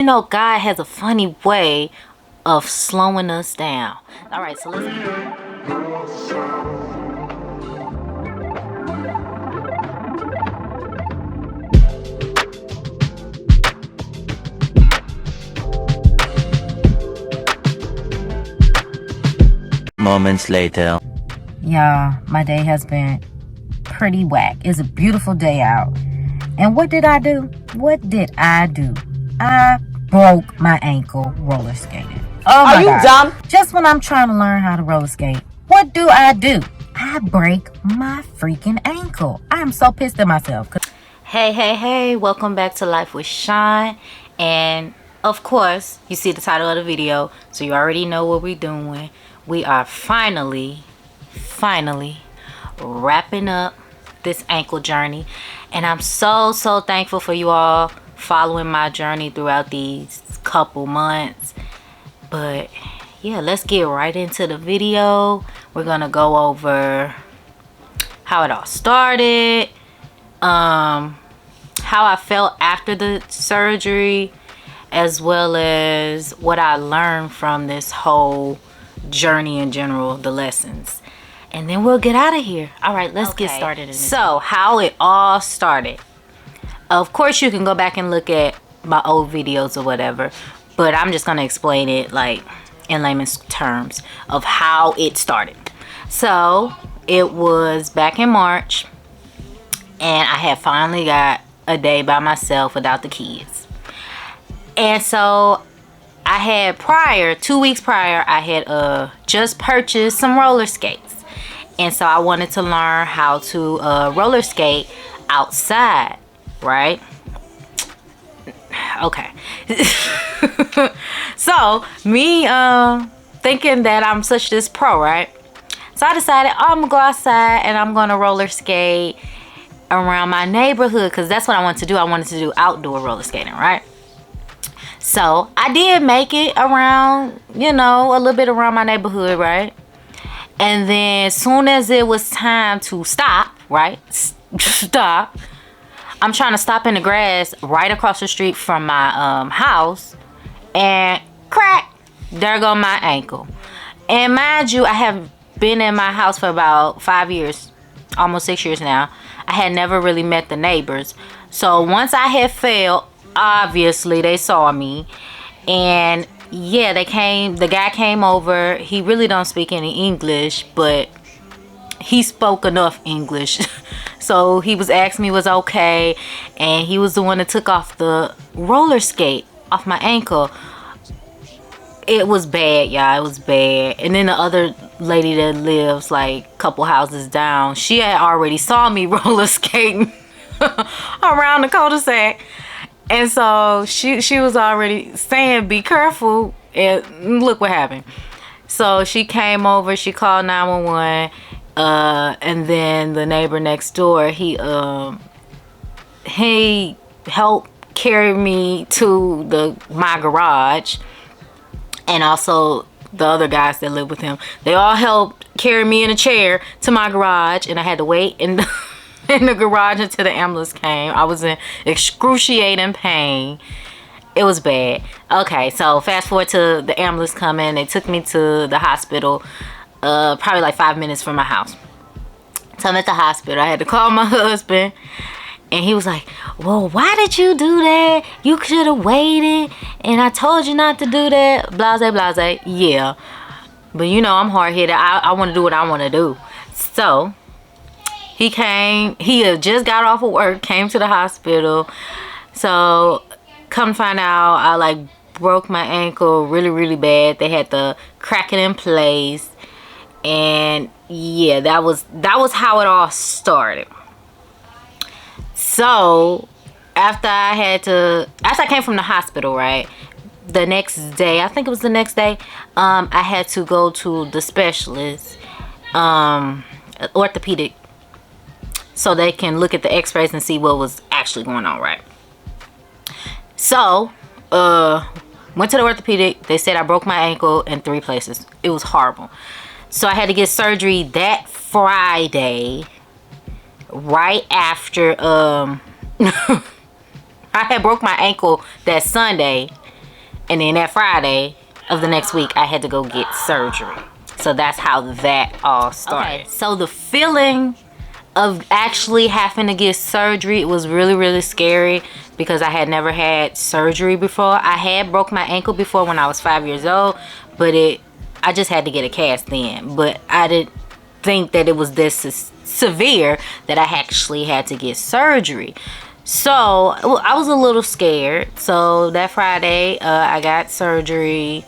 You know, God has a funny way of slowing us down. All right, so let's get it. Moments later. Y'all, my day has been pretty whack. It's a beautiful day out. And what did I do? What did I do? I broke my ankle roller skating. Oh my God. Are you dumb? Just when I'm trying to learn how to roller skate, what do? I break my freaking ankle. I am so pissed at myself. Hey, welcome back to Life with Shaun. And of course, you see the title of the video, so you already know what we're doing. We are finally wrapping up this ankle journey, and I'm so thankful for you all following my journey throughout these couple months. But yeah, let's get right into the video. We're gonna go over how it all started, how I felt after the surgery, as well as what I learned from this whole journey in general, the lessons. And then we'll get out of here. All right, let's get started. So how it all started. Of course, you can go back and look at my old videos or whatever, but I'm just gonna explain it like in layman's terms of how it started. So it was back in March, and I had finally got a day by myself without the kids. And so I had 2 weeks prior, I had just purchased some roller skates. And so I wanted to learn how to roller skate outside, right? Okay. So me thinking that I'm such this pro, right? So I decided I'm gonna go outside and I'm gonna roller skate around my neighborhood, because that's what I wanted to do. I wanted to do outdoor roller skating, right? So I did make it around, a little bit around my neighborhood, right? And then as soon as it was time to stop, right? Stop. I'm trying to stop in the grass right across the street from my house, and crack, there go my ankle. And mind you, I have been in my house for about 5 years, almost 6 years now. I had never really met the neighbors. So once I had fell, obviously they saw me, and yeah, the guy came over. He really don't speak any English, but he spoke enough English. So he was asking me was okay, and he was the one that took off the roller skate off my ankle. It was bad, y'all. It was bad. And then the other lady that lives like a couple houses down, she had already saw me roller skating around the cul-de-sac. And so she was already saying, be careful, and look what happened. So she came over, she called 911, and then the neighbor next door, he helped carry me to my garage, and also the other guys that live with him. They all helped carry me in a chair to my garage, and I had to wait in the garage until the ambulance came. I was in excruciating pain. It was bad. Okay, so fast forward to the ambulance coming. They took me to the hospital, probably like 5 minutes from my house. So I'm at the hospital. I had to call my husband, and he was like, well, why did you do that? You should have waited, and I told you not to do that. Blase. Yeah, but I'm hard-headed. I want to do what I want to do. So he came, he had just got off of work, came to the hospital. So come find out, I like broke my ankle really bad. They had to crack it in place. And yeah, that was how it all started. So after I came from the hospital, right, the next day, I think it was the next day, I had to go to the specialist, orthopedic, so they can look at the x-rays and see what was actually going on, right? So, went to the orthopedic. They said I broke my ankle in 3 places. It was horrible. So I had to get surgery that Friday, right after, I had broke my ankle that Sunday, And then that Friday of the next week, I had to go get surgery. So that's how that all started. Okay, so the feeling of actually having to get surgery was really, really scary because I had never had surgery before. I had broke my ankle before when I was 5 years old, but I just had to get a cast then. But I didn't think that it was this severe that I actually had to get surgery. So I was a little scared. So that Friday, I got surgery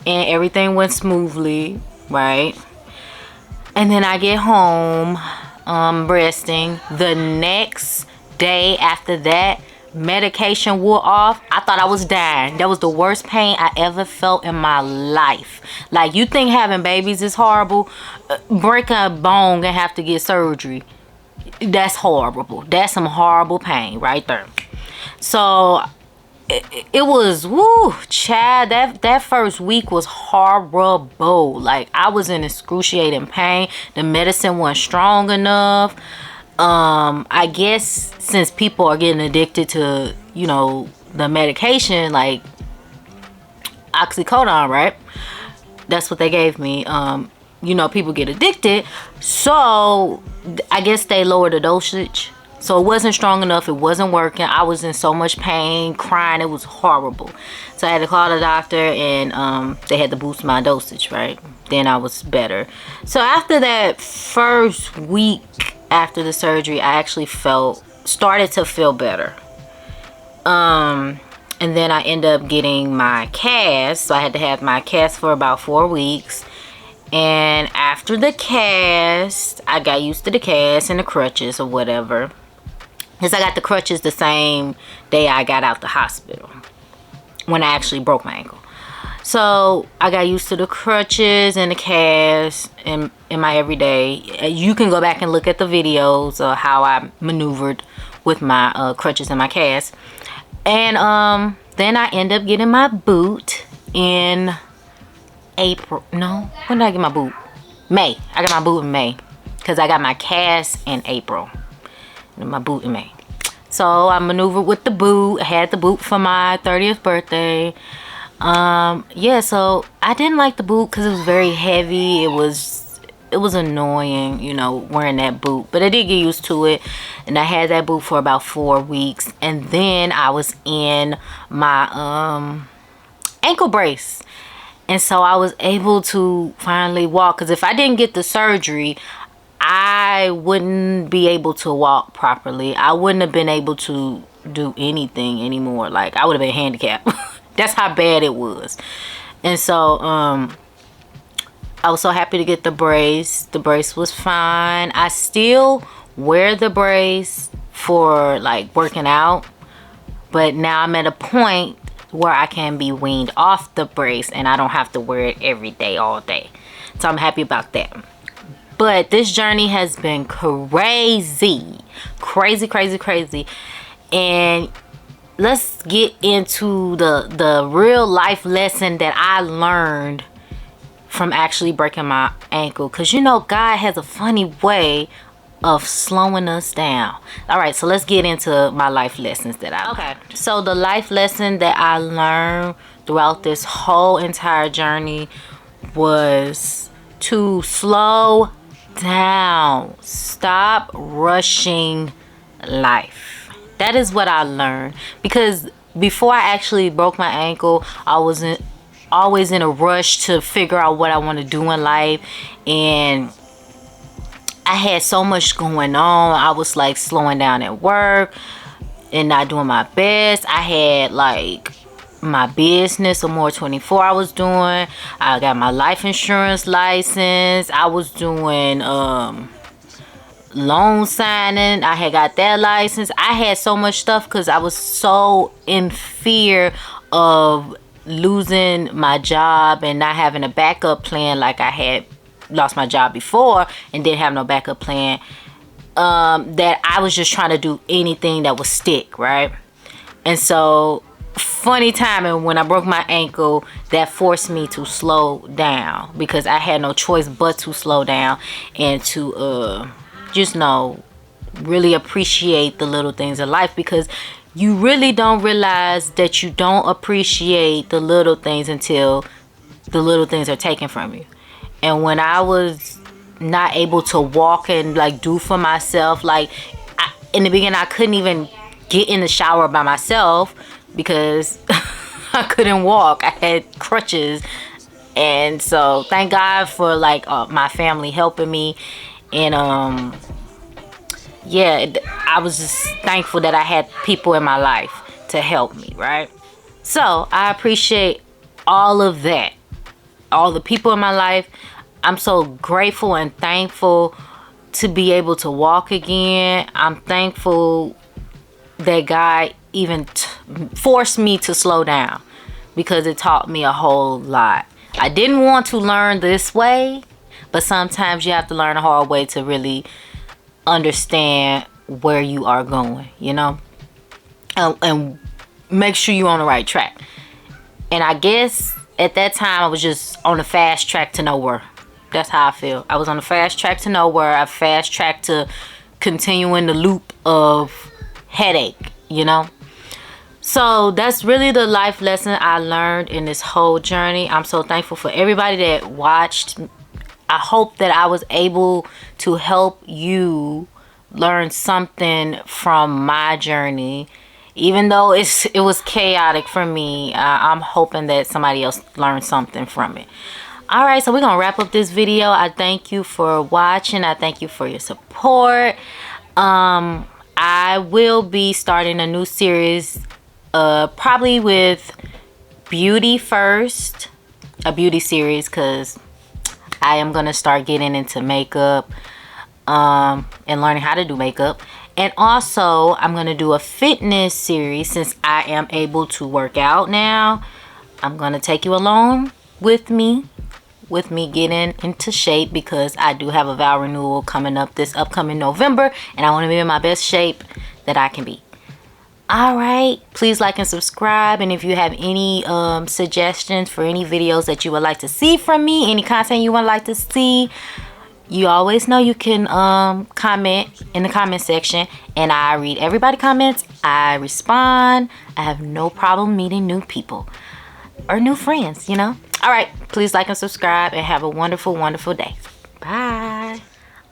and everything went smoothly, right? And then I get home, resting. The next day after that, medication wore off. I thought I was dying. That was the worst pain I ever felt in my life. Like, you think having babies is horrible? Break a bone and have to get surgery. That's horrible. That's some horrible pain right there. So it was, woo, child, that first week was horrible. Like, I was in excruciating pain. The medicine wasn't strong enough. I guess since people are getting addicted to, you know, the medication, like oxycodone, right? That's what they gave me. You know, people get addicted. So I guess they lowered the dosage. So it wasn't strong enough. It wasn't working. I was in so much pain, crying. It was horrible. So I had to call the doctor and they had to boost my dosage, right? Then I was better. So after that first week after the surgery, I actually started to feel better. And then I ended up getting my cast. So I had to have my cast for about 4 weeks. And after the cast, I got used to the cast and the crutches or whatever. Because I got the crutches the same day I got out the hospital, when I actually broke my ankle. So I got used to the crutches and the cast in my everyday. You can go back and look at the videos of how I maneuvered with my crutches and my cast. And then I ended up getting my boot in April. No, when did I get my boot? May. I got my boot in May because I got my cast in April. And my boot in May. So I maneuvered with the boot. I had the boot for my 30th birthday. Yeah, so I didn't like the boot because it was very heavy. It was annoying, you know, wearing that boot. But I did get used to it. And I had that boot for about 4 weeks. And then I was in my ankle brace. And so I was able to finally walk. Because if I didn't get the surgery, I wouldn't be able to walk properly. I wouldn't have been able to do anything anymore. Like, I would have been handicapped. That's how bad it was. And so I was so happy to get the brace. The brace was fine. I still wear the brace for like working out. But now I'm at a point where I can be weaned off the brace and I don't have to wear it every day, all day. So I'm happy about that. But this journey has been crazy. Crazy. And let's get into the real life lesson that I learned from actually breaking my ankle. Because, you know, God has a funny way of slowing us down. All right, so let's get into my life lessons that I learned. Okay, so the life lesson that I learned throughout this whole entire journey was to slow down. Stop rushing life. That is what I learned. Because before I actually broke my ankle, I was always in a rush to figure out what I want to do in life. And I had so much going on. I was like slowing down at work and not doing my best. I had like my business, Amour 24 I was doing. I got my life insurance license. I was doing loan signing. I had got that license. I had so much stuff because I was so in fear of losing my job and not having a backup plan. Like, I had lost my job before and didn't have no backup plan, that I was just trying to do anything that would stick, right? And so, funny timing, when I broke my ankle, that forced me to slow down because I had no choice but to slow down and to just know, really appreciate the little things in life. Because you really don't realize that you don't appreciate the little things until the little things are taken from you. And when I was not able to walk and like do for myself, like in the beginning I couldn't even get in the shower by myself because I couldn't walk. I had crutches. And so thank God for like my family helping me. And I was just thankful that I had people in my life to help me, right? So I appreciate all of that, all the people in my life. I'm so grateful and thankful to be able to walk again. I'm thankful that God even forced me to slow down, because it taught me a whole lot. I didn't want to learn this way, but sometimes you have to learn a hard way to really understand where you are going, you know, and make sure you're on the right track. And I guess at that time I was just on the fast track to nowhere. That's how I feel. I was on the fast track to nowhere. I fast tracked to continuing the loop of headache, you know. So that's really the life lesson I learned in this whole journey. I'm so thankful for everybody that watched. I hope that I was able to help you learn something from my journey. Even though it was chaotic for me, I'm hoping that somebody else learned something from it. All right, so we're going to wrap up this video. I thank you for watching. I thank you for your support. I will be starting a new series, probably with beauty first, a beauty series, because I am going to start getting into makeup and learning how to do makeup. And also, I'm going to do a fitness series since I am able to work out now. I'm going to take you along with me getting into shape, because I do have a vow renewal coming up this upcoming November, and I want to be in my best shape that I can be. All right, please like and subscribe. And if you have any suggestions for any videos that you would like to see from me, any content you would like to see, you always know you can comment in the comment section, and I read everybody's comments. I respond. I have no problem meeting new people or new friends, you know. All right, please like and subscribe, and have a wonderful, wonderful day. Bye.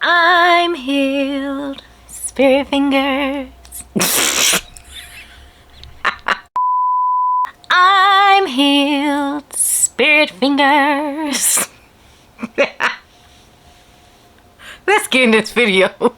I'm healed, spirit fingers. I'm healed, spirit fingers. Let's get in this video.